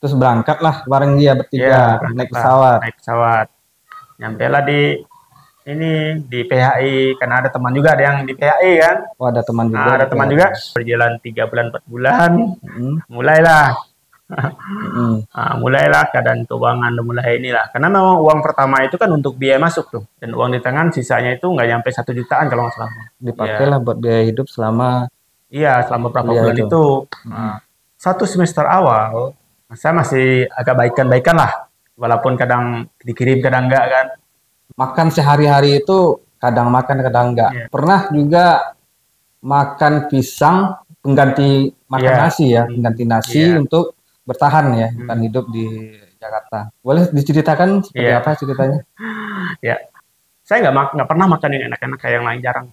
Terus berangkatlah bareng dia bertiga Iya, naik berangkatlah pesawat. naik pesawat. Nyampe lah di PHI, karena ada teman juga ada yang di PHI kan. Oh, ada teman juga Nah, di ada teman PHI. juga berjalan 3 bulan 4 bulan, Mm, mulailah mm, mulailah keadaan keuangan udah mulai inilah. Karena memang uang pertama itu kan untuk biaya masuk tuh, dan uang di tangan sisanya itu nggak nyampe 1 jutaan kalau nggak salah. dipakailah Ya, buat biaya hidup selama iya selama berapa kuliah bulan itu. itu. Mm, Nah, 1 semester awal saya masih agak baikan-baikan lah, walaupun kadang dikirim kadang enggak kan. makan sehari-hari itu kadang makan kadang enggak. Iya, Pernah juga makan pisang pengganti makan iya, nasi ya, pengganti nasi iya, untuk bertahan ya, bukan mm, hidup di Jakarta. Boleh diceritakan seperti iya, apa ceritanya? ya. Saya nggak pernah makan yang enak-enak kayak yang lain, jarang.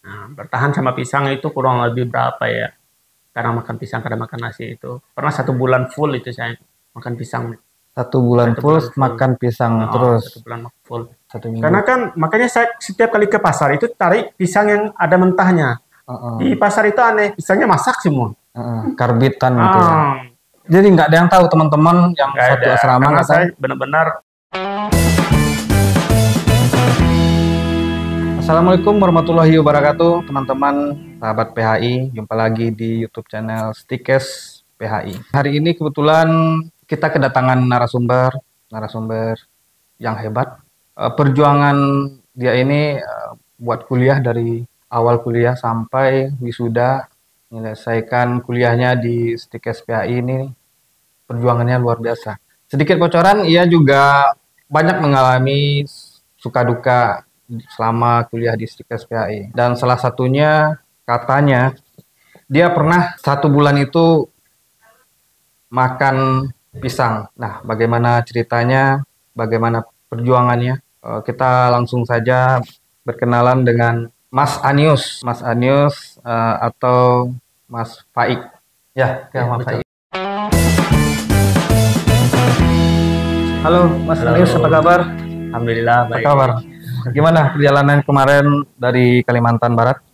Nah, bertahan sama pisang itu kurang lebih berapa ya? Kadang makan pisang, kadang makan nasi itu. Pernah 1 bulan full itu saya makan pisang. 1 bulan Satu full bulan full. makan pisang Nah, terus 1 bulan full. 1 minggu. Karena kan makanya saya setiap kali ke pasar itu cari pisang yang ada mentahnya. Di Heeh, pasar itu aneh, pisangnya masak semua. heeh, karbitan gitu ya. Ah, Jadi nggak ada yang tahu teman-teman yang nggak satu ada. asrama Karena nggak tahu. saya benar-benar. Assalamualaikum warahmatullahi wabarakatuh, teman-teman sahabat PHI. Jumpa lagi di YouTube channel Stikes PHI. Hari ini kebetulan kita kedatangan narasumber yang hebat. Perjuangan dia ini buat kuliah dari awal kuliah sampai wisuda, menyelesaikan kuliahnya di Stikes PHI ini perjuangannya luar biasa. Sedikit bocoran, ia juga banyak mengalami suka duka selama kuliah di Stikes PHI. Dan salah satunya katanya dia pernah 1 bulan itu makan pisang. Nah, bagaimana ceritanya, bagaimana perjuangannya? Kita langsung saja berkenalan dengan Mas Anius. Mas Anius atau Mas Faik. Ya, Ya, Mas betul. Faik. Halo Mas Halo, Anius, apa kabar? alhamdulillah Apa baik. kabar? Gimana perjalanan kemarin dari Kalimantan Barat?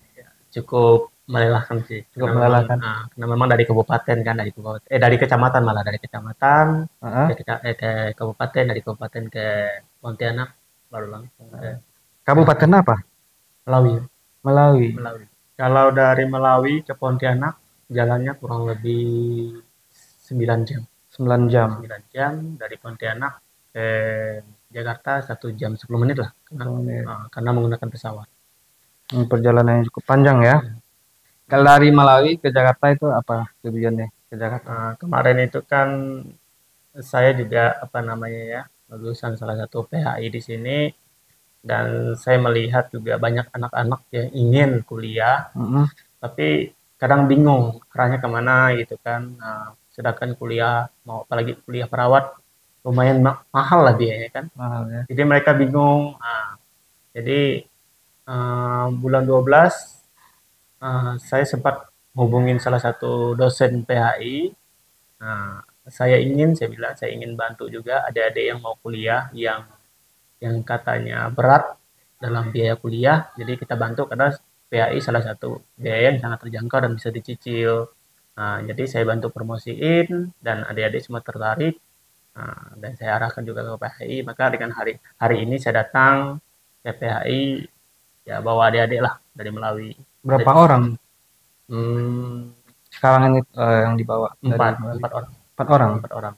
Cukup melelahkan sih, Cukup melelahkan. karena memang dari kabupaten kan, dari kecamatan, malah dari kecamatan Heeh. ke kabupaten, dari kabupaten ke Pontianak, baru langsung ke Kabupaten apa? Melawi. Melawi. Melawi. Kalau dari Melawi ke Pontianak jalannya kurang lebih 9 jam. 9 jam. 9 jam dari Pontianak ke Jakarta 1 jam 10 menit lah, karena menggunakan pesawat. Perjalanan yang cukup panjang ya. Kalau dari Malawi ke Jakarta itu apa tujuannya ke Jakarta? Kemarin itu kan saya juga apa namanya ya, lulusan salah satu PHI di sini, dan saya melihat juga banyak anak-anak yang ingin kuliah Mm-mm. tapi kadang bingung arahnya kemana gitu kan. Nah, sedangkan kuliah, mau apalagi kuliah perawat, lumayan mahal lah biayanya kan, Mahal ya. jadi mereka bingung. Jadi bulan 12 saya sempat hubungin salah satu dosen PHI. Nah, saya bilang saya ingin bantu juga adik-adik yang mau kuliah, yang katanya berat dalam biaya kuliah. Jadi kita bantu karena PAI salah satu biaya yang sangat terjangkau dan bisa dicicil. Nah, jadi saya bantu promosiin dan adik-adik semua tertarik. Nah, dan saya arahkan juga ke PHI. Maka dengan hari hari ini saya datang ke PHI, ya bawa adik-adik lah dari Melawi. Berapa orang Hmm, sekarang ini yang dibawa dari empat Melawi? empat orang 4 orang. empat orang.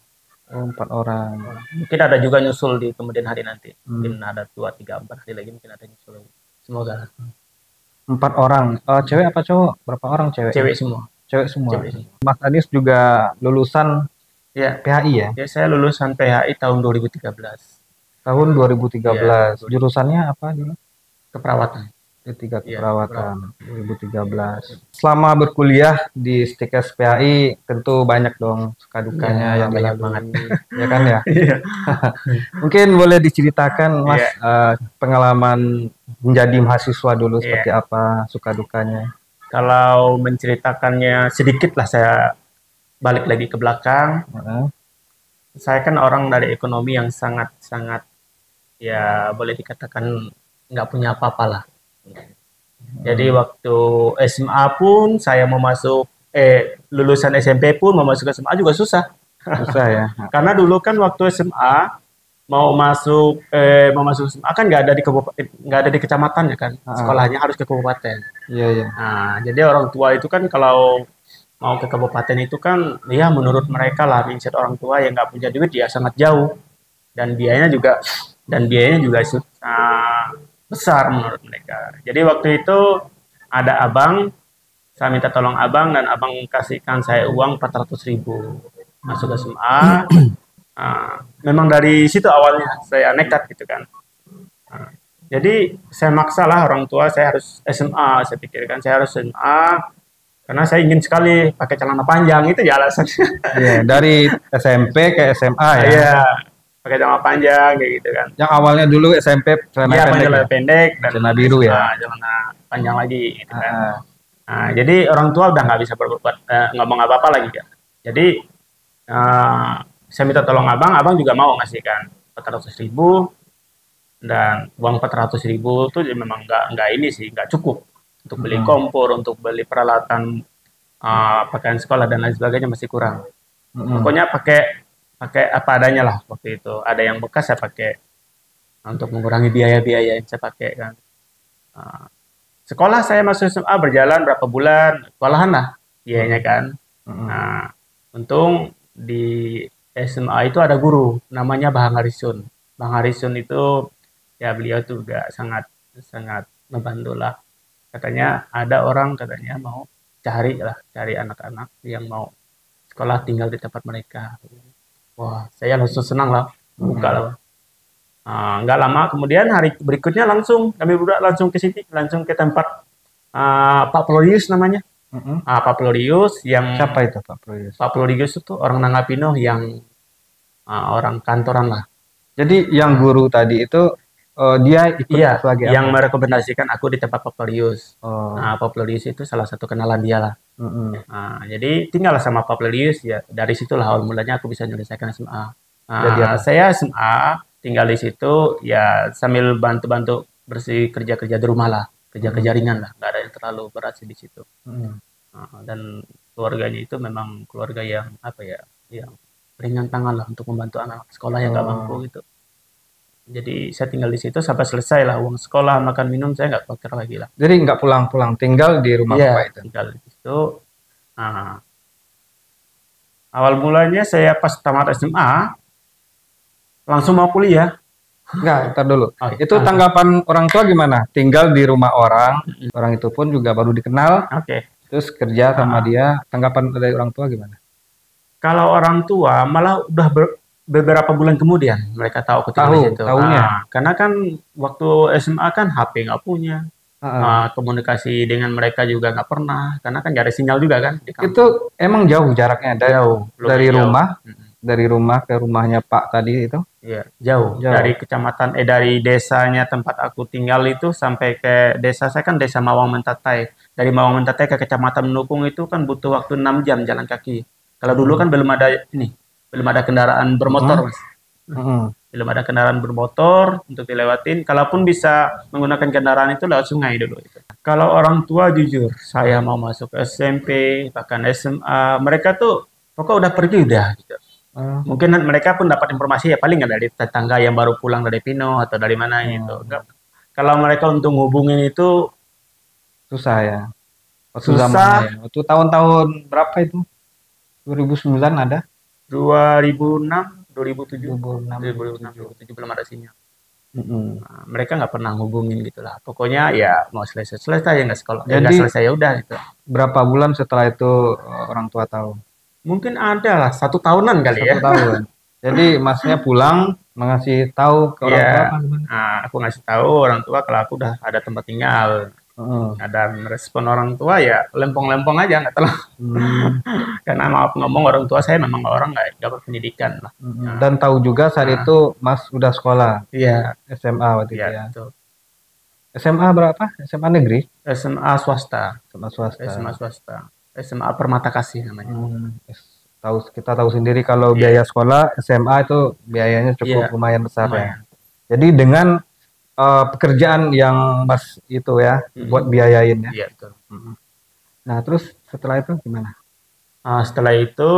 Oh, 4 orang. Mungkin ada juga nyusul di kemudian hari nanti. Hmm. Mungkin ada 2, 3, 4 hari lagi mungkin ada nyusul lagi. Semoga 4 orang. Cewek apa cowok? Berapa orang cewek? cewek semua. Cewek semua. Cewek semua. Mas Anies juga lulusan Ya, PHI ya? ya saya lulusan PHI tahun 2013. Tahun Ya, 2013. Jurusannya apa dulu? keperawatan. Ketiga Ya, keperawatan 2013. Selama berkuliah di Stikes PHI tentu banyak dong suka dukanya Ya, yang banyak dilalui. banget. Ya kan ya? Iya. Mungkin boleh diceritakan Mas Iya, pengalaman menjadi mahasiswa dulu iya. seperti apa suka dukanya. Kalau menceritakannya sedikit lah, saya balik lagi ke belakang. Heeh. Saya kan orang dari ekonomi yang sangat-sangat, ya boleh dikatakan nggak punya apa-apa lah. Jadi waktu SMA pun saya mau masuk, lulusan SMP pun mau masuk SMA juga susah. Susah ya. Karena dulu kan waktu SMA mau masuk SMA kan nggak ada di kabupaten, nggak ada di kecamatan ya kan, Heeh. sekolahnya harus ke kabupaten. Iya, iya. Nah, jadi orang tua itu kan kalau mau ke kabupaten itu kan, ya menurut mereka lah, mindset orang tua yang nggak punya duit ya sangat jauh, dan biayanya juga besar menurut mereka. Jadi waktu itu ada abang, saya minta tolong abang dan abang kasihkan saya uang 400.000 masuk SMA. Memang dari situ awalnya saya nekat gitu kan. Nah, jadi saya maksa lah orang tua, saya harus SMA, saya pikirkan saya harus SMA karena saya ingin sekali pakai celana panjang, itu ya alasannya. Iya, dari SMP ke SMA ya. Iya, pakai celana panjang kayak gitu kan. Yang awalnya dulu SMP celana Iya, pakai pendek ya. celana pendek dan Celana biru ya. SMA celana panjang lagi gitu kan. Heeh. Nah, jadi orang tua udah nggak bisa berbuat ngomong apa-apa lagi kan. Jadi eh, saya minta tolong abang, abang juga mau ngasih kan 400.000, dan uang 400.000 itu memang nggak ini sih, nggak cukup untuk beli Mm-mm. kompor, untuk beli peralatan pakaian sekolah dan lain sebagainya, masih kurang. Mm-mm. Pokoknya pakai pakai apa adanya lah waktu itu. Ada yang bekas saya pakai untuk mengurangi biaya-biaya yang saya pakai kan. Ah, sekolah saya masuk SMA berjalan berapa bulan, kewalahan lah biayanya kan. Mm-mm. Nah, untung di SMA itu ada guru namanya Bang Harisun. Bang Harisun itu ya beliau tuh juga sangat sangat membantu lah. Katanya ada orang katanya mau cari anak-anak yang mau sekolah tinggal di tempat mereka. Wah, saya langsung senang lah, buka Mm-mm. lah. Nggak lama kemudian hari berikutnya langsung kami berdua langsung ke sini, langsung ke tempat Pak Florius namanya. Mm-mm. Pak Florius yang Siapa itu Pak Proyus? Pak Florius itu orang Nangapino yang orang kantoran lah. Jadi yang Nah, guru tadi itu dia ikut iya, sebagai yang apa? merekomendasikan aku di tempat Pak Florius. Nah, Oh. Pak Florius itu salah satu kenalan dia lah. Mm-mm. Nah, jadi tinggal sama Pak Florius ya. Dari situlah awal mulanya aku bisa menyelesaikan SMA. Jadi apa? Saya SMA tinggal di situ ya sambil bantu-bantu bersih, kerja-kerja di rumah lah, kerja-kerja Mm-mm. ringan lah, nggak ada yang terlalu berat sih di situ. Mm-mm. Dan keluarganya itu memang keluarga yang apa ya, yang ringan tangan lah untuk membantu anak sekolah yang nggak mampu Oh. gitu. Jadi saya tinggal di situ sampai selesai lah uang sekolah, makan minum saya nggak khawatir lagi lah. Jadi nggak pulang-pulang, tinggal di rumah Iya, bapak itu. tinggal di situ. Nah, awal mulanya saya pas tamat SMA langsung mau kuliah. Enggak, ntar dulu. Oh, iya. Itu tanggapan orang tua gimana? Tinggal di rumah orang, orang itu pun juga baru dikenal, Oke. terus kerja sama Ah, dia. Tanggapan dari orang tua gimana? kalau orang tua malah udah beberapa bulan kemudian mereka tahu aku tinggal di Tahu, situ. tahunya. Karena kan waktu SMA kan HP nggak punya, Heeh. komunikasi dengan mereka juga nggak pernah, karena kan nggak ada sinyal juga kan di Itu kampung. emang jauh jaraknya Jauh, dari lumayan jauh. rumah, Mm-mm. dari rumah ke rumahnya Pak tadi itu Iya, jauh. Dari jauh. kecamatan, dari desanya tempat aku tinggal itu sampai ke desa saya kan desa Mawang Mentatai. Dari Mawang Mentatai ke kecamatan Menukung itu kan butuh waktu 6 jam jalan kaki. Kalau dulu Mm-mm. kan belum ada ini, belum ada kendaraan bermotor, Mm-mm. Mas. Mm-mm. Belum ada kendaraan bermotor untuk dilewatin. Kalaupun bisa menggunakan kendaraan itu lewat sungai dulu itu. Kalau orang tua jujur, saya mau masuk SMP, bahkan SMA, mereka tuh pokok udah pergi udah gitu. Oh, Mungkin mereka pun dapat informasi ya paling nggak dari tetangga yang baru pulang dari Pino atau dari mana gitu. oh, Nggak. Kalau mereka untuk hubungin itu susah ya. Waktu zamannya ya. susah. Waktu tahun-tahun berapa itu? 2009 ada? 2006, 2007, 2006, 2006, 2007. 2007 belum ada sinyal. Mm-mm. Nah, mereka nggak pernah hubungin gitulah. Pokoknya ya mau selesai-selesai ya nggak sekolah, nggak Jadi selesai ya udah gitu. berapa bulan setelah itu orang tua tahu? Mungkin ada lah 1 tahunan kali ya. 1 tahun. Jadi masnya pulang mengasih tahu ke orang Iya, tua apa gimana? aku ngasih tahu orang tua kalau aku udah ada tempat tinggal. Heeh. Nah, dan respon orang tua ya lempong-lempong aja, nggak terlalu. Hmm, Karena maaf ngomong orang tua saya memang orang nggak berpendidikan lah. mm. Nah, Dan tahu juga saat nah, itu Mas udah sekolah iya, SMA waktu iya itu ya. betul. SMA berapa? SMA negeri? SMA swasta, SMA swasta. SMA swasta, SMA Permata Kasih namanya. Tahu kita tahu sendiri kalau Iya, biaya sekolah SMA itu biayanya cukup iya, lumayan besar ya. lumayan. Jadi dengan pekerjaan yang Mas itu ya buat Mm-mm. biayain ya. Iya betul. Mm. Nah, terus setelah itu gimana? Setelah itu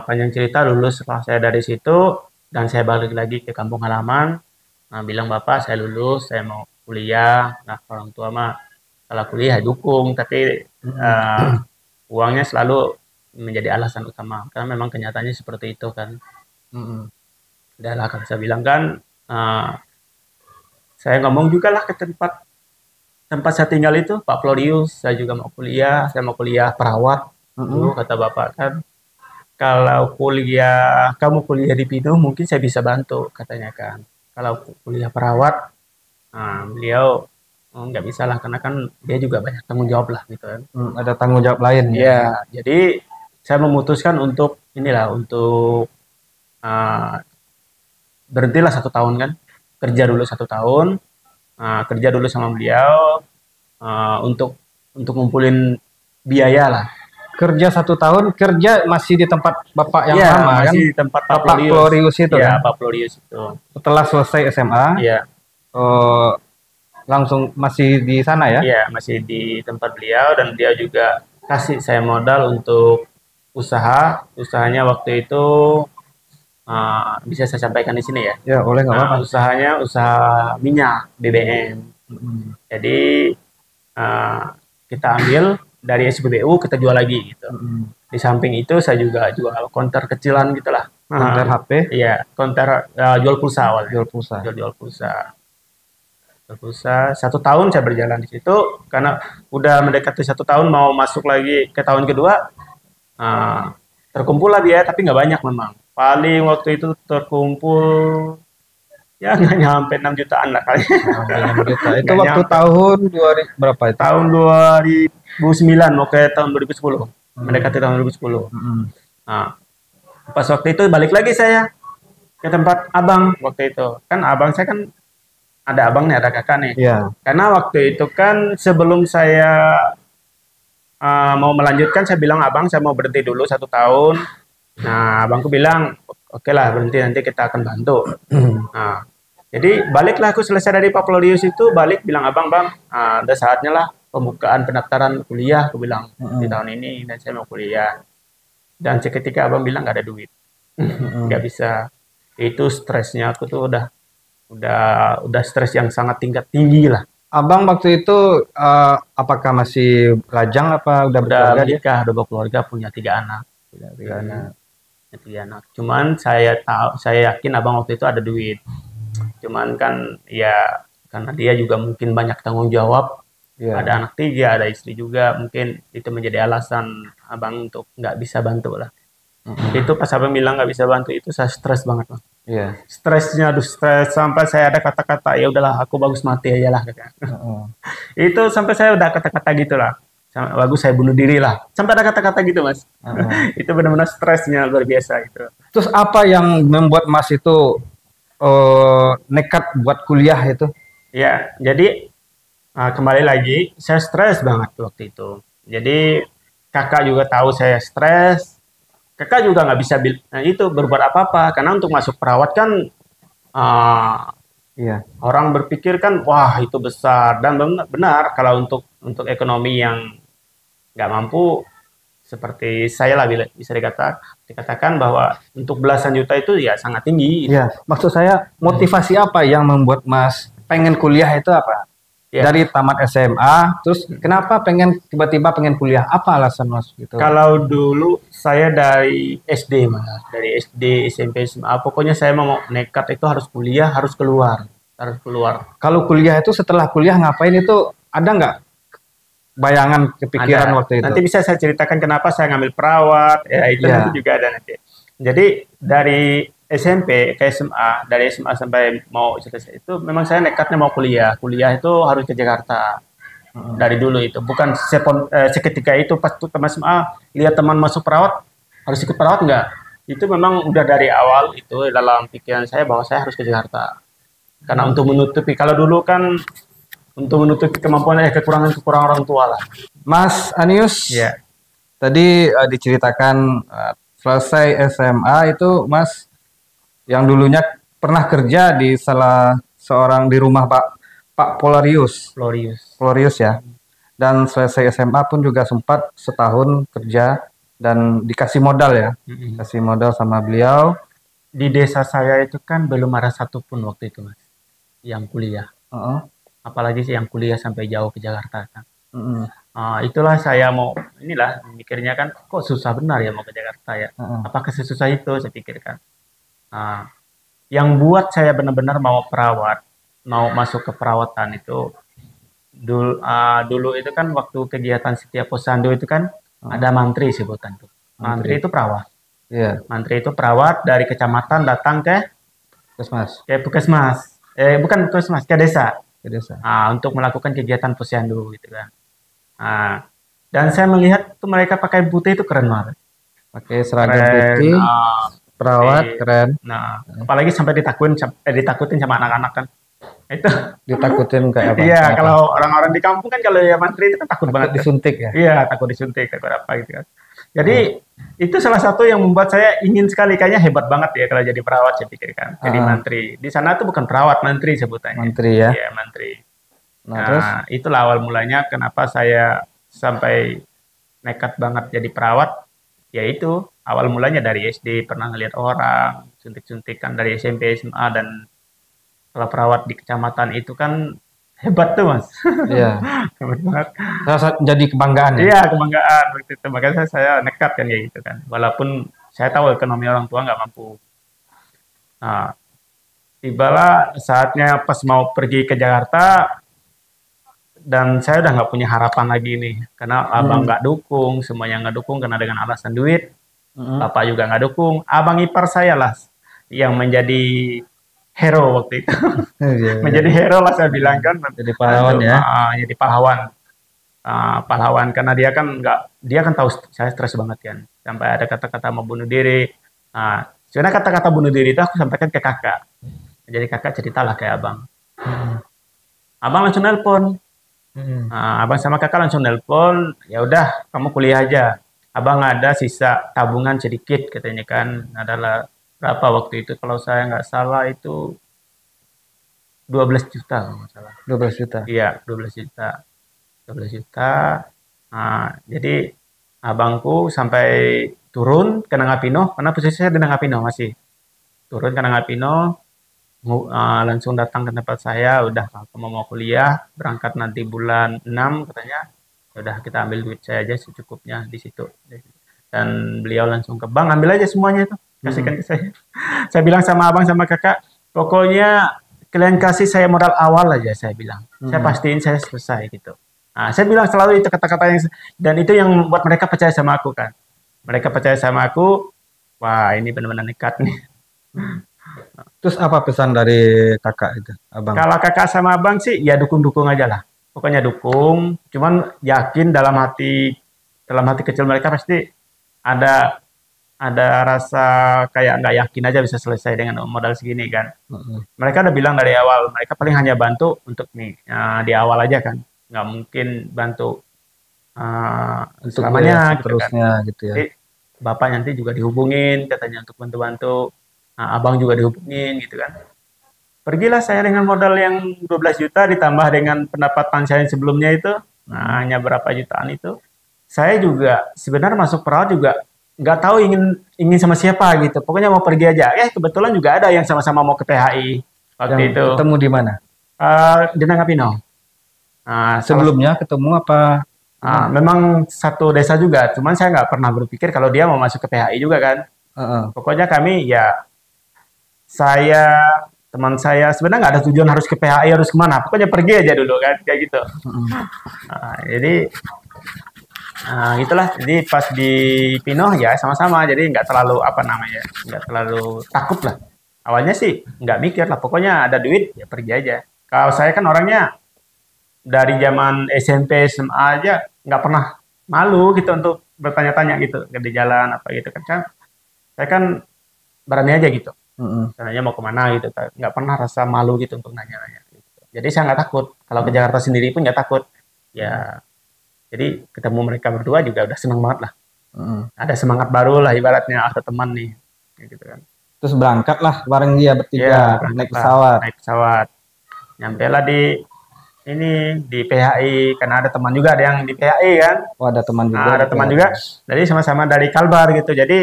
Panjang cerita lulus setelah saya dari situ dan saya balik lagi ke kampung halaman. Nah, bilang bapak saya lulus, saya mau kuliah. Nah, orang tua mah kalau kuliah dukung, tapi Mm-mm. uangnya selalu menjadi alasan utama. Karena memang kenyataannya seperti itu kan. Mm-mm. Dan lah kalau saya bilang kan, eh, saya ngomong juga lah ke tempat tempat saya tinggal itu, Pak Florius, saya juga mau kuliah, saya mau kuliah perawat. Dulu Mm-mm. kata bapak kan, kalau kamu kuliah di Pino mungkin saya bisa bantu katanya kan. Kalau kuliah perawat, beliau nggak bisa lah karena kan dia juga banyak tanggung jawab lah gitu kan. Ada tanggung jawab lain ya. Iya, jadi saya memutuskan untuk inilah untuk uh, berhentilah 1 tahun kan, kerja dulu 1 tahun, kerja dulu sama beliau untuk ngumpulin biaya lah. Kerja 1 tahun, kerja masih di tempat Bapak yang Iya, lama kan? masih di tempat Pak Bapak Florius. Florius itu Iya, kan? Pak Florius itu. Setelah selesai SMA, Iya, eh, langsung masih di sana ya? iya, masih di tempat beliau dan dia juga kasih saya modal untuk usaha. Usahanya waktu itu bisa saya sampaikan di sini ya. Ya, oleh nggak apa-apa. Usahanya usaha minyak BBM. Mm-mm. Jadi eh, kita ambil dari SPBU kita jual lagi gitu. Mm-mm. Di samping itu saya juga jual konter kecilan gitulah. Konter HP, Iya, konter jual pulsa awalnya. jual pulsa. Jual pulsa. Jual pulsa. 1 tahun saya berjalan di situ karena udah mendekati 1 tahun mau masuk lagi ke tahun kedua. eh, Terkumpul lah biaya tapi nggak banyak memang. Paling waktu itu terkumpul ya nggak nyampe 6 jutaan lah kali. Sampai 6 juta. Itu Nggak waktu nyampe. tahun 2000 berapa itu? Tahun 2009 mau ke tahun 2010. Hmm. Mendekati tahun 2010. Mm-mm. Nah, pas waktu itu balik lagi saya ke tempat abang waktu itu. Kan abang saya kan ada abang nih, ada kakak nih. Iya. Karena waktu itu kan sebelum saya mau melanjutkan, saya bilang abang saya mau berhenti dulu 1 tahun. Nah, abangku bilang oke lah berhenti nanti kita akan bantu. Nah, jadi baliklah aku selesai dari Pak Florius itu balik bilang abang bang, ada saatnya lah pembukaan pendaftaran kuliah. Aku bilang di Mm-mm. tahun ini dan saya mau kuliah. Dan seketika abang bilang nggak ada duit, nggak Mm-mm. bisa. Itu stresnya aku tuh udah udah stres yang sangat tinggi lah. Abang waktu itu apakah masih lajang apa udah Udah berkeluarga dia? menikah, udah berkeluarga, punya 3 anak. Tiga anak. Punya 3 anak. Cuman saya tahu, saya yakin abang waktu itu ada duit. Cuman kan ya karena dia juga mungkin banyak tanggung jawab, ada Iya. anak 3, ada istri juga, mungkin itu menjadi alasan abang untuk nggak bisa bantu lah. Mm-mm. Itu pas abang bilang nggak bisa bantu itu saya stres banget bang. Iya. Stresnya, aduh stres sampai saya ada kata-kata ya udahlah aku bagus mati aja lah katanya. Heeh. Itu sampai saya udah kata-kata gitulah. Bagus saya bunuh diri lah. Sampai ada kata-kata gitu mas. Heeh. Itu benar-benar stresnya luar biasa itu. Terus apa yang membuat Mas itu nekat buat kuliah itu? Ya, jadi kembali lagi saya stres banget waktu itu. Jadi kakak juga tahu saya stres. Kakak juga nggak bisa itu berbuat apa-apa karena untuk masuk perawat kan uh, Iya. orang berpikir kan wah itu besar dan benar kalau untuk ekonomi yang nggak mampu seperti saya lah bisa dikatakan bahwa untuk belasan juta itu ya sangat tinggi. Iya. Maksud saya motivasi apa yang membuat Mas pengen kuliah itu apa? Ya, Dari tamat SMA, terus kenapa pengen tiba-tiba pengen kuliah? Apa alasan Mas gitu? kalau dulu saya dari SD malah, dari SD, SMP, SMA, pokoknya saya mau nekat itu harus kuliah, harus keluar. Kalau kuliah itu setelah kuliah ngapain itu ada nggak bayangan kepikiran Ada. waktu itu? Nanti bisa saya ceritakan kenapa saya ngambil perawat, ya itu nanti Iya. juga ada nanti. Jadi dari SMP ke SMA, dari SMA sampai mau selesai itu memang saya nekatnya mau kuliah. Kuliah itu harus ke Jakarta. Heeh. Dari dulu itu bukan seketika itu pas tuh teman SMA lihat teman masuk perawat harus ikut perawat enggak, itu memang udah dari awal itu dalam pikiran saya bahwa saya harus ke Jakarta karena untuk menutupi kalau dulu kan untuk menutupi kemampuan kekurangan orang tua lah. Mas Anius, Ya, tadi diceritakan selesai SMA itu Mas yang dulunya pernah kerja di salah seorang di rumah Pak Polarius, Florius. Polarius ya. Dan selesai SMA pun juga sempat setahun kerja dan dikasih modal ya, Mm-mm. kasih modal sama beliau. Di desa saya itu kan belum ada satupun waktu itu mas yang kuliah. Heeh, Apalagi sih yang kuliah sampai jauh ke Jakarta kan. heeh, Itulah saya mau inilah mikirnya kan kok susah benar ya mau ke Jakarta ya. heeh, Apakah sesusah itu saya pikirkan. Ah, yang buat saya benar-benar mau perawat, mau masuk ke perawatan itu dulu itu kan waktu kegiatan setiap posyandu itu kan heeh. ada mantri sebutan tuh. Mantri Mantri. itu perawat. Iya, Mantri itu perawat dari kecamatan datang terus Mas ke puskesmas. Bukan puskesmas, ke desa. ke desa. Untuk melakukan kegiatan posyandu gitu kan. Ah, dan saya melihat tuh mereka pakai putih itu keren banget. Pakai seragam Keren. putih, Putih. perawat keren. Nah, apalagi sampai ditakutin sama anak-anak kan. Itu Ditakutin kayak apa? iya, Kenapa? kalau orang-orang di kampung kan kalau ya mantri itu kan takut Takut banget kan. disuntik ya? Iya, takut disuntik, takut apa gitu kan. Jadi Heeh. itu salah satu yang membuat saya ingin sekali, kayaknya hebat banget ya kalau jadi perawat saya pikir kan. Jadi Heeh, mantri. Di sana tuh bukan perawat, mantri sebutannya. mantri ya. Iya, mantri. Nah, terus Nah, itulah awal mulanya kenapa saya sampai nekat banget jadi perawat. Yaitu awal mulanya dari SD pernah ngeliat orang suntik-suntikan dari SMP, SMA dan kalau perawat di kecamatan itu kan hebat tuh mas. iya, Hebat banget. jadi kebanggaan ya. Iya, kebanggaan waktu itu. Makanya saya nekat kan kayak gitu kan. Walaupun saya tahu ekonomi orang tua nggak mampu. Nah, tibalah saatnya pas mau pergi ke Jakarta dan saya udah nggak punya harapan lagi nih. Karena abang Hmm. nggak dukung, semuanya nggak dukung karena dengan alasan duit. Heeh. Bapak juga nggak dukung. Abang ipar saya lah yang menjadi hero waktu itu. Iya, iya. Menjadi hero lah saya bilang kan. Jadi pahlawan ya. Jadi pahlawan. Pahlawan karena dia kan tahu saya stres banget kan sampai ada kata-kata mau bunuh diri. Sebenarnya kata-kata bunuh diri itu aku sampaikan ke kakak, jadi kakak ceritalah ke abang. Hmm. Abang langsung nelpon. Hmm. Abang sama kakak langsung nelpon, ya udah kamu kuliah aja, abang ada sisa tabungan sedikit katanya kan, adalah berapa waktu itu kalau saya nggak salah itu 12 juta kalau nggak salah. 12 juta. Iya, 12 juta. 12 juta. Jadi abangku sampai turun ke Nangapino, karena posisi saya di Nangapino masih. Turun ke Nangapino, langsung datang ke tempat saya, udah kamu mau kuliah, berangkat nanti bulan 6 katanya. Ya udah kita ambil duit saya aja secukupnya di situ. Dan beliau langsung ke bank, ambil aja semuanya itu, kasihkan Hmm. ke saya. Saya bilang sama abang sama kakak, pokoknya kalian kasih saya modal awal aja saya bilang. Saya Hmm. pastiin saya selesai gitu. Saya bilang selalu itu kata-kata yang dan itu yang membuat mereka percaya sama aku kan. Mereka percaya sama aku, wah ini benar-benar nekat nih. Terus apa pesan dari kakak itu, abang? Kalau kakak sama abang sih ya dukung-dukung aja lah. Pokoknya dukung, cuman yakin dalam hati kecil mereka pasti ada ada rasa kayak nggak yakin aja bisa selesai dengan modal segini kan. Heeh. Mereka udah bilang dari awal, mereka paling hanya bantu untuk nih di awal aja kan, nggak mungkin bantu Untuk biaya selamanya gitu kan. seterusnya gitu ya. Jadi bapak nanti juga dihubungin katanya untuk bantu-bantu, abang juga dihubungin gitu kan. Pergilah saya dengan modal yang 12 juta ditambah dengan pendapatan saya yang sebelumnya itu, Hmm. hanya berapa jutaan itu. Saya juga sebenarnya masuk perawat juga nggak tahu ingin ingin sama siapa gitu. Pokoknya mau pergi aja. Kebetulan juga ada yang sama-sama mau ke PHI waktu Yang itu. ketemu di mana? Di Nangapino. Sebelumnya ketemu apa? Gimana? Memang satu desa juga. Cuman saya nggak pernah berpikir kalau dia mau masuk ke PHI juga kan. Heeh. Pokoknya kami ya saya teman saya sebenarnya nggak ada tujuan harus ke PHI harus kemana. Pokoknya pergi aja dulu kan kayak gitu. Heeh. Jadi itulah. Jadi pas di Pinoh ya sama-sama. Jadi nggak terlalu apa namanya, nggak terlalu takut lah. Awalnya sih nggak mikir lah. Pokoknya ada duit ya pergi aja. Kalau saya kan orangnya dari zaman SMP SMA aja nggak pernah malu gitu untuk bertanya-tanya gitu di jalan apa gitu kan. Saya kan berani aja gitu. Heeh. Caranya mau kemana gitu, nggak pernah rasa malu gitu untuk nanya-nanya. Gitu. Jadi saya nggak takut. Kalau ke Jakarta sendiri pun nggak takut. Ya, jadi ketemu mereka berdua juga udah seneng banget lah. Heeh. Ada semangat baru lah ibaratnya ada teman nih, gitu kan. Terus berangkat lah bareng dia bertiga Ya, naik berangkat lah, pesawat. naik pesawat. Nyampe lah di ini di PHI karena ada teman juga ada yang di PHI kan. Oh, ada teman juga Nah, ada di teman PHI. juga. Jadi sama-sama dari Kalbar gitu. Jadi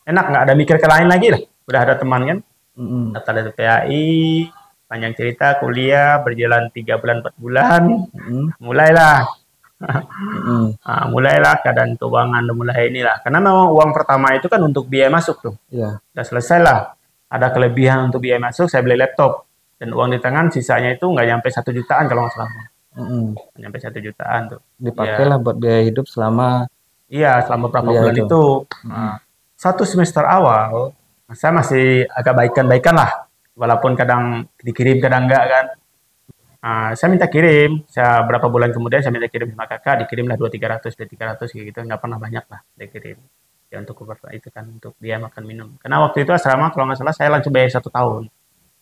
enak nggak ada mikir ke lain lagi lah. Udah ada teman kan. Mm-mm. Daftar dari PHI, panjang cerita kuliah berjalan 3 bulan 4 bulan, Mm-mm. mulailah. Mm-mm. Mulailah keadaan keuangan udah mulai inilah. Karena memang uang pertama itu kan untuk biaya masuk tuh. Iya. Udah selesai lah. Ada kelebihan untuk biaya masuk, saya beli laptop. Dan uang di tangan sisanya itu nggak nyampe 1 jutaan kalau nggak salah. Mm-mm. Nggak nyampe 1 jutaan tuh. Dipakailah Ya, buat biaya hidup selama iya selama beberapa kuliah bulan itu. itu. Mm-mm. Nah, 1 semester awal, saya masih agak baikan-baikan lah. Walaupun kadang dikirim, kadang enggak kan. Saya minta kirim, saya berapa bulan kemudian saya minta kirim sama kakak, dikirimlah 2.300 kayak gitu, nggak pernah banyak lah dikirim. Ya untuk cover itu kan, untuk dia makan minum. Karena waktu itu asrama kalau nggak salah saya langsung bayar 1 tahun.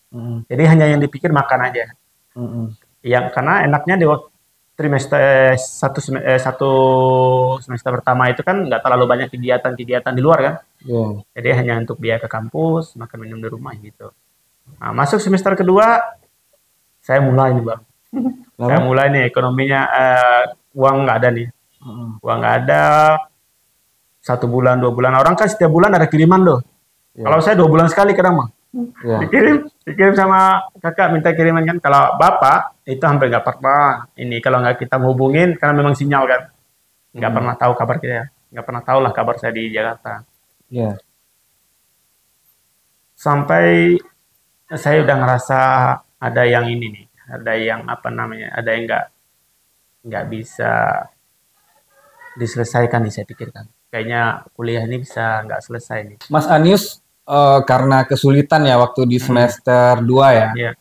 Mm-mm. Jadi hanya yang dipikir makan aja. Mm-mm. Yang karena enaknya di waktu trimester satu semester pertama itu kan nggak terlalu banyak kegiatan-kegiatan di luar kan. Iya. Jadi hanya untuk biaya ke kampus, makan minum di rumah gitu. Nah, masuk semester kedua, saya mulai nih bang. Saya Kenapa? mulai nih ekonominya, uang nggak ada nih. Mm-mm. Uang nggak ada, 1 bulan, 2 bulan. Orang kan setiap bulan ada kiriman loh. Kalau Iya. saya 2 bulan sekali kadang mah. Iya. Dikirim sama kakak minta kiriman kan. Kalau bapak itu hampir nggak pernah. Ini kalau nggak kita hubungin karena memang sinyal kan. Nggak Mm-mm. pernah tahu kabar kita. Nggak pernah tahu lah kabar saya di Jakarta. Iya. Sampai saya udah ngerasa ada yang ini nih. Ada yang apa namanya. Ada yang nggak bisa diselesaikan nih saya pikirkan. Kayaknya kuliah ini bisa nggak selesai nih. Mas Anius, karena kesulitan ya waktu di Hmm, semester 2 ya, ya,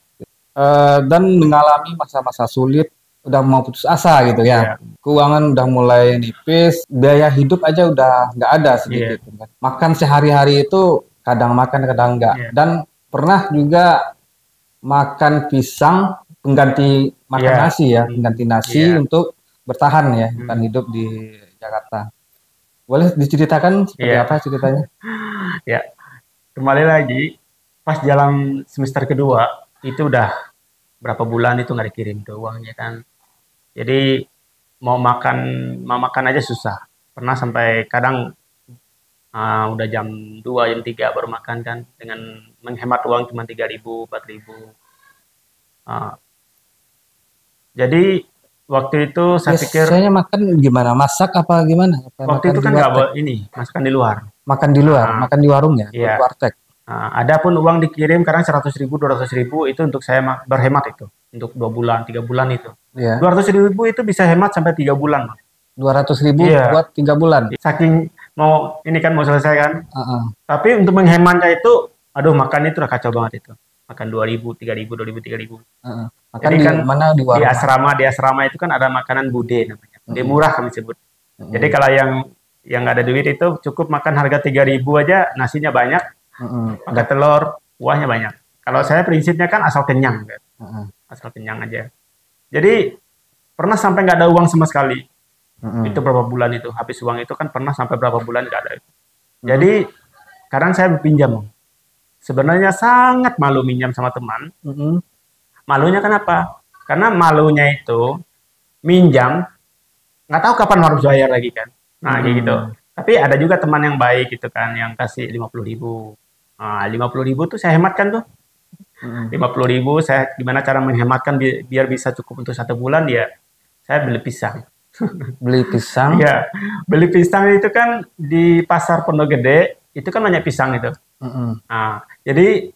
dan mengalami masa-masa sulit, udah mau putus asa gitu ya. ya, Keuangan udah mulai nipis, biaya hidup aja udah nggak ada iya, sedikit kan. Makan sehari-hari itu kadang makan kadang enggak. iya, Dan pernah juga makan pisang pengganti makan iya, nasi ya, hmm, pengganti nasi iya, untuk bertahan ya, bertahan hmm, hidup di Jakarta. Boleh diceritakan seperti iya, apa ceritanya? ya. Kembali lagi, pas jalan semester kedua itu udah berapa bulan itu nggak dikirim tuh uangnya kan. Jadi mau makan mau makan aja susah. Pernah sampai kadang udah jam 2 jam 3 baru makan kan dengan menghemat uang cuma 3.000 4.000. Ah, jadi waktu itu saya pikir Biasanya makan gimana? Masak apa gimana? Apa waktu makan itu di kan nggak warteg? boleh ini masakan di luar. Makan di luar, Ah, makan di warung ya, iya. warteg. Ada pun uang dikirim kadang 100.000 200.000 itu untuk saya berhemat itu untuk 2 bulan 3 bulan itu. Ya, 200.000 itu bisa hemat sampai 3 bulan. 200.000 Iya, buat 3 bulan. saking mau ini kan mau selesai kan. Heeh. Tapi untuk menghematnya itu, aduh makan itu udah kacau banget itu. Makan 2.000 3.000 2.000 3.000. Heeh. Makan Jadi di kan mana di di warung? asrama itu kan ada makanan bude namanya. Bude Heeh. murah kami sebut. Jadi Heeh. kalau yang nggak ada duit itu cukup makan harga 3.000 aja, nasinya banyak, Heeh. pakai telur, kuahnya banyak. Kalau saya prinsipnya kan asal kenyang, kan. Heeh. Asal kenyang aja. Jadi pernah sampai nggak ada uang sama sekali. Heeh. Itu berapa bulan itu, habis uang itu kan pernah sampai berapa bulan nggak ada. Heeh. Jadi kadang saya pinjam. Sebenarnya sangat malu minjam sama teman. Heeh. Malunya kenapa? Karena malunya itu minjam, nggak tahu kapan harus bayar lagi kan. Nah, kayak gitu. Heeh. Tapi ada juga teman yang baik gitu kan, yang kasih 50.000. Nah, 50.000 tuh saya hematkan tuh. Heeh. 50.000 saya gimana cara menghematkan biar bisa cukup untuk 1 bulan ya. Saya beli pisang. Beli pisang. Iya, beli pisang itu kan di pasar Pondok Gede, itu kan banyak pisang itu. Heeh. Nah, jadi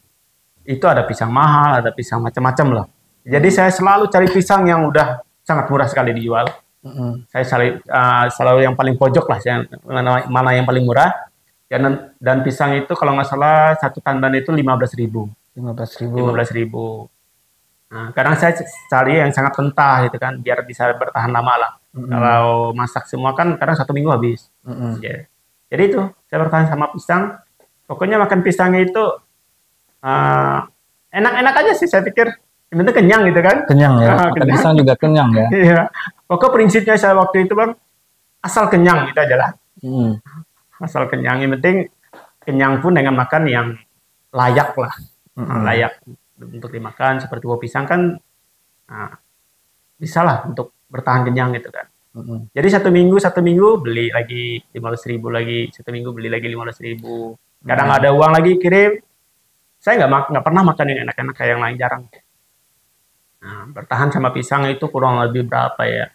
itu ada pisang mahal, ada pisang macam-macam lah. Jadi Heeh. saya selalu cari pisang yang udah sangat murah sekali dijual. Heeh. Saya selalu yang paling pojok lah, yang mana yang paling murah. Dan pisang itu kalau nggak salah satu tandan itu 15.000. 15.000. 15.000. Nah, kadang saya cari yang sangat mentah gitu kan, biar bisa bertahan lama lah. Heeh. Kalau masak semua kan kadang 1 minggu habis. Heeh. Ya. Jadi itu saya bertahan sama pisang. Pokoknya makan pisangnya itu eh, enak-enak aja sih saya pikir. Yang penting kenyang gitu kan. Kenyang ya. Makan Kenyang. pisang juga kenyang ya. Iya. Pokok prinsipnya saya waktu itu bang, asal kenyang gitu aja lah. Heeh. Asal kenyang. Yang penting kenyang pun dengan makan yang layak lah. Heeh. Layak untuk dimakan seperti buah pisang kan. Nah, bisa lah untuk bertahan kenyang gitu kan. Mm-mm. Jadi satu minggu beli lagi 15.000 lagi, satu minggu beli lagi 15.000. Kadang Mm. ada uang lagi kirim, saya nggak pernah makan yang enak-enak kayak yang lain, jarang. Nah, bertahan sama pisang itu kurang lebih berapa ya?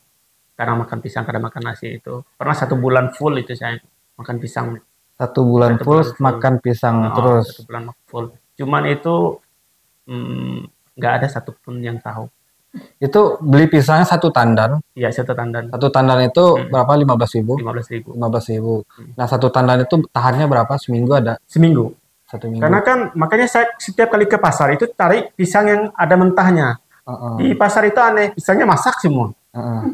Kadang makan pisang, kadang makan nasi itu. Pernah 1 bulan full itu saya makan pisang. 1 bulan Satu full bulan full. makan pisang Oh, terus. 1 bulan full. Cuman itu nggak ada satupun yang tahu. Itu beli pisangnya satu tandan. Iya, satu tandan. Satu tandan itu berapa? 15.000. 15.000. 15.000. Nah, satu tandan itu tahannya berapa? Seminggu ada? Seminggu. 1 minggu. Karena kan makanya saya setiap kali ke pasar itu tarik pisang yang ada mentahnya. Di pasar itu aneh, pisangnya masak semua.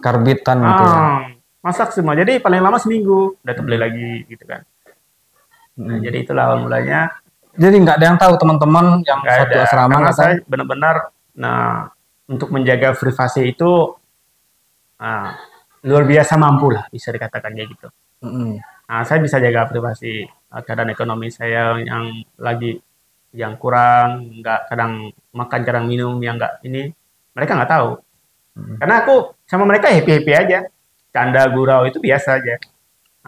Karbitan gitu ya. Masak semua. Jadi paling lama seminggu udah terbeli lagi gitu kan. Nah, jadi itulah awal mulanya. Jadi nggak ada yang tahu teman-teman yang Nggak satu ada. asrama Karena nggak tahu. saya benar-benar, nah untuk menjaga privasi itu luar biasa mampu lah, bisa dikatakan kayak gitu. Mm-mm. Nah, saya bisa jaga privasi keadaan ekonomi saya yang kurang, nggak kadang makan, kadang minum yang nggak ini, mereka nggak tahu. Karena aku sama mereka happy-happy aja, canda gurau itu biasa aja.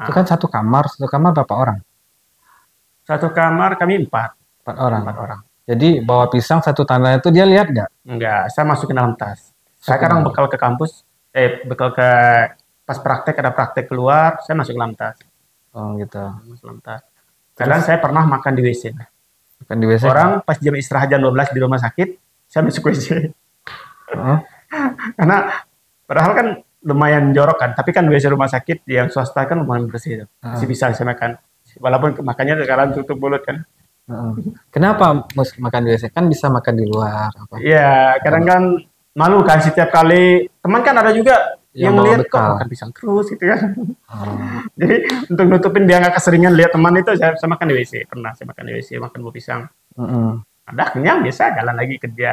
Itu kan satu kamar berapa orang? Satu kamar kami 4. 4 orang. 4 orang. Jadi bawa pisang satu tandan itu dia lihat nggak? Enggak, saya masukin dalam tas. Saya kadang bekal ke kampus, bekal ke pas praktek, ada praktek keluar, saya masuk dalam tas. Oh gitu. Masuk dalam tas. Kadang saya pernah makan di WC. Makan di WC. Orang pas jam istirahat jam 12 di rumah sakit, saya masuk WC. Karena padahal kan lumayan jorok kan, tapi kan WC rumah sakit yang swasta kan lumayan bersih. Masih bisa saya makan. Walaupun makannya sekarang tutup mulut kan. Kenapa mesti makan di WC? Kan bisa makan di luar. Iya, kadang kan malu kan setiap kali. Teman kan ada juga yang bawa lihat kok bekal. makan pisang terus gitu kan. Jadi untuk nutupin biar nggak keseringan lihat teman itu, saya makan di WC. Pernah saya makan di WC, makan buah pisang. Ada kenyang biasa, jalan lagi kerja.